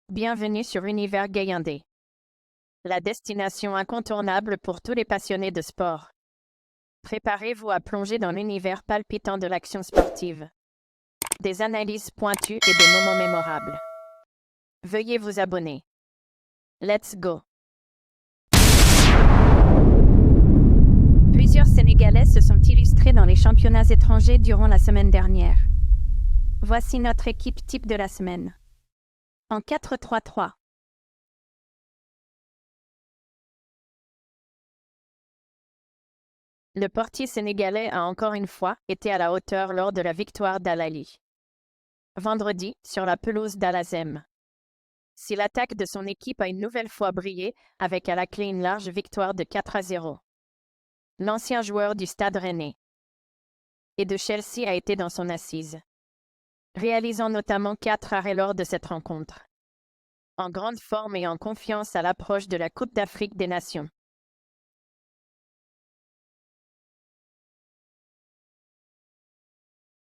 Bienvenue sur Univers Gaïndé, la destination incontournable pour tous les passionnés de sport. Préparez-vous à plonger dans l'univers palpitant de l'action sportive. Des analyses pointues et des moments mémorables. Veuillez vous abonner. Let's go! Plusieurs Sénégalais se sont illustrés dans les championnats étrangers durant la semaine dernière. Voici notre équipe type de la semaine. En 4-3-3. Le portier sénégalais a encore une fois été à la hauteur lors de la victoire d'Al Ahly. Vendredi, sur la pelouse d'Al Azem. Si l'attaque de son équipe a une nouvelle fois brillé, avec à la clé une large victoire de 4-0. L'ancien joueur du Stade Rennais et de Chelsea a été dans son assise, réalisant notamment 4 arrêts lors de cette rencontre. En grande forme et en confiance à l'approche de la Coupe d'Afrique des Nations.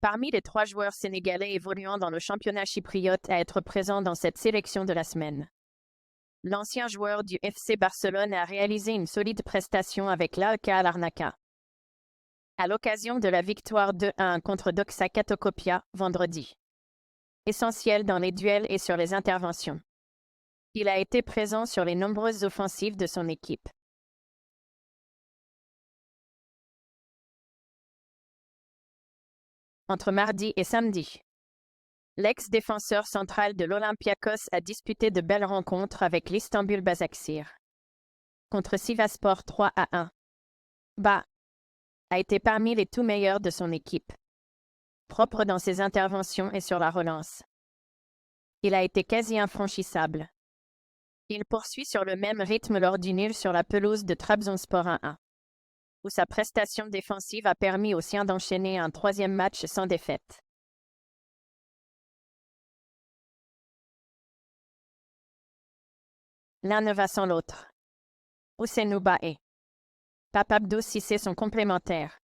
Parmi les 3 joueurs sénégalais évoluant dans le championnat chypriote à être présents dans cette sélection de la semaine, l'ancien joueur du FC Barcelone a réalisé une solide prestation avec l'AEK Larnaca. À l'occasion de la victoire 2-1 contre Doxa Katokopia vendredi. Essentiel dans les duels et sur les interventions. Il a été présent sur les nombreuses offensives de son équipe. Entre mardi et samedi, l'ex-défenseur central de l'Olympiakos a disputé de belles rencontres avec l'Istanbul Basaksehir. Contre Sivasspor 3-1. A été parmi les tout meilleurs de son équipe. Propre dans ses interventions et sur la relance. Il a été quasi infranchissable. Il poursuit sur le même rythme lors du nul sur la pelouse de Trabzonspor 1-1. Où sa prestation défensive a permis aux siens d'enchaîner un 3e match sans défaite. L'un ne va sans l'autre. Ousseynou Ba et Pape Abdou Cissé sont complémentaires.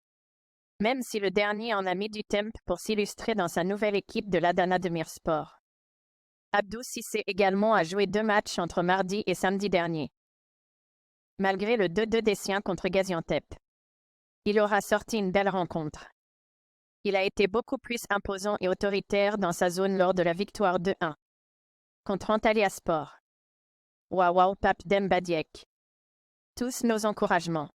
Même si le dernier en a mis du temp pour s'illustrer dans sa nouvelle équipe de l'Adana Demirspor. Abdou Cissé également a joué 2 matchs entre mardi et samedi dernier. Malgré le 2-2 des siens contre Gaziantep. Il aura sorti une belle rencontre. Il a été beaucoup plus imposant et autoritaire dans sa zone lors de la victoire 2-1. Contre Antalyaspor. Waouh Pape Demba Diek. Tous nos encouragements.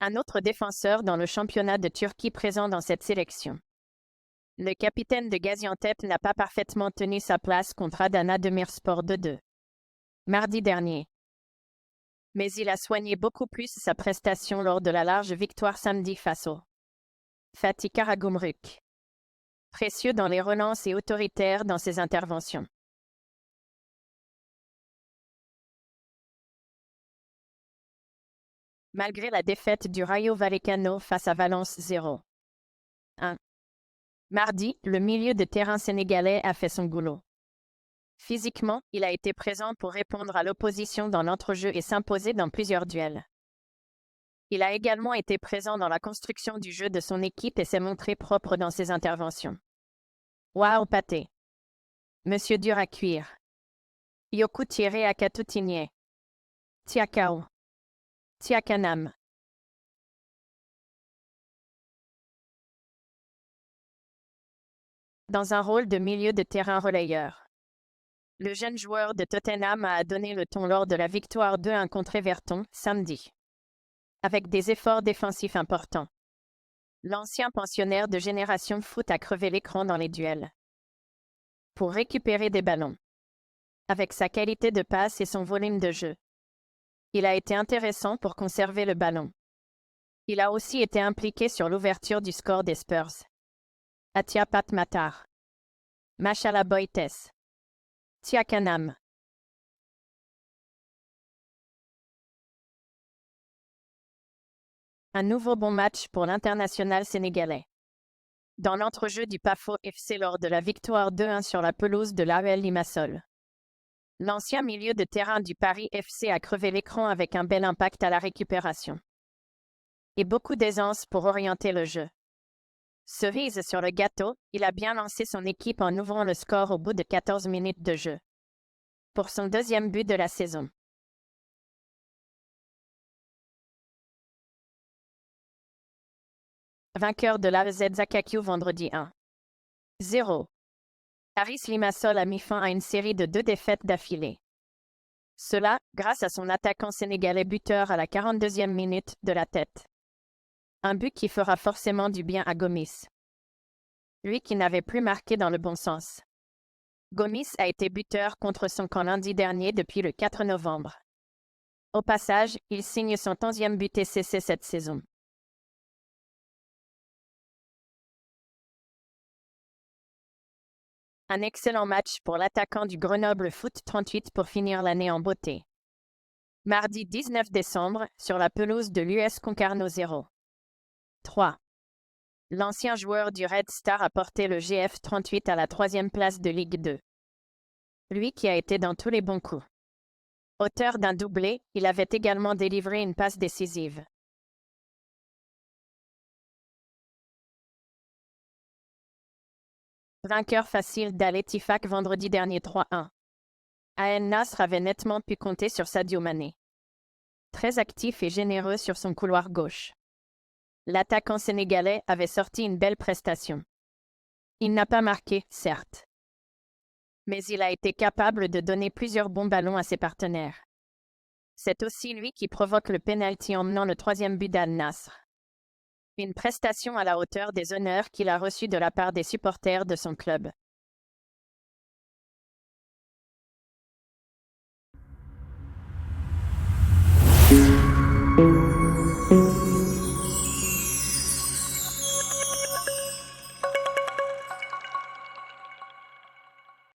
Un autre défenseur dans le championnat de Turquie présent dans cette sélection. Le capitaine de Gaziantep n'a pas parfaitement tenu sa place contre Adana Demirspor 2-2. Mardi dernier. Mais il a soigné beaucoup plus sa prestation lors de la large victoire samedi face au Fatih Karagümrük. Précieux dans les relances et autoritaire dans ses interventions. Malgré la défaite du Rayo Vallecano face à Valence 0-1. Mardi, le milieu de terrain sénégalais a fait son boulot. Physiquement, il a été présent pour répondre à l'opposition dans l'entrejeu et s'imposer dans plusieurs duels. Il a également été présent dans la construction du jeu de son équipe et s'est montré propre dans ses interventions. Waouh Pathé. Monsieur dur à cuire. Yoku tiré à Katoutigné. Tiakao. Tiakanam. Dans un rôle de milieu de terrain relayeur. Le jeune joueur de Tottenham a donné le ton lors de la victoire 2-1 contre Everton, samedi. Avec des efforts défensifs importants. L'ancien pensionnaire de Génération Foot a crevé l'écran dans les duels. Pour récupérer des ballons. Avec sa qualité de passe et son volume de jeu. Il a été intéressant pour conserver le ballon. Il a aussi été impliqué sur l'ouverture du score des Spurs. Atia Pat Matar. Machala Boites. Tiakanam. Un nouveau bon match pour l'international sénégalais. Dans l'entrejeu du PAFO FC lors de la victoire 2-1 sur la pelouse de l'AEL Limassol. L'ancien milieu de terrain du Paris FC a crevé l'écran avec un bel impact à la récupération. Et beaucoup d'aisance pour orienter le jeu. Cerise sur le gâteau, il a bien lancé son équipe en ouvrant le score au bout de 14 minutes de jeu. Pour son deuxième but de la saison. Vainqueur de l'AZ Akakio vendredi 1-0. Aris Limassol a mis fin à une série de 2 défaites d'affilée. Cela, grâce à son attaquant sénégalais buteur à la 42e minute de la tête. Un but qui fera forcément du bien à Gomis. Lui qui n'avait plus marqué dans le bon sens. Gomis a été buteur contre son camp lundi dernier depuis le 4 novembre. Au passage, il signe son 11e but TCC cette saison. Un excellent match pour l'attaquant du Grenoble Foot 38 pour finir l'année en beauté. Mardi 19 décembre, sur la pelouse de l'US Concarneau 0-3. L'ancien joueur du Red Star a porté le GF 38 à la 3e place de Ligue 2. Lui qui a été dans tous les bons coups. Auteur d'un doublé, il avait également délivré une passe décisive. Vainqueur facile d'Al Ettifaq vendredi dernier 3-1. Al Nassr avait nettement pu compter sur Sadio Mané. Très actif et généreux sur son couloir gauche. L'attaquant sénégalais avait sorti une belle prestation. Il n'a pas marqué, certes. Mais il a été capable de donner plusieurs bons ballons à ses partenaires. C'est aussi lui qui provoque le pénalty emmenant le 3e but d'Al Nassr. Une prestation à la hauteur des honneurs qu'il a reçus de la part des supporters de son club.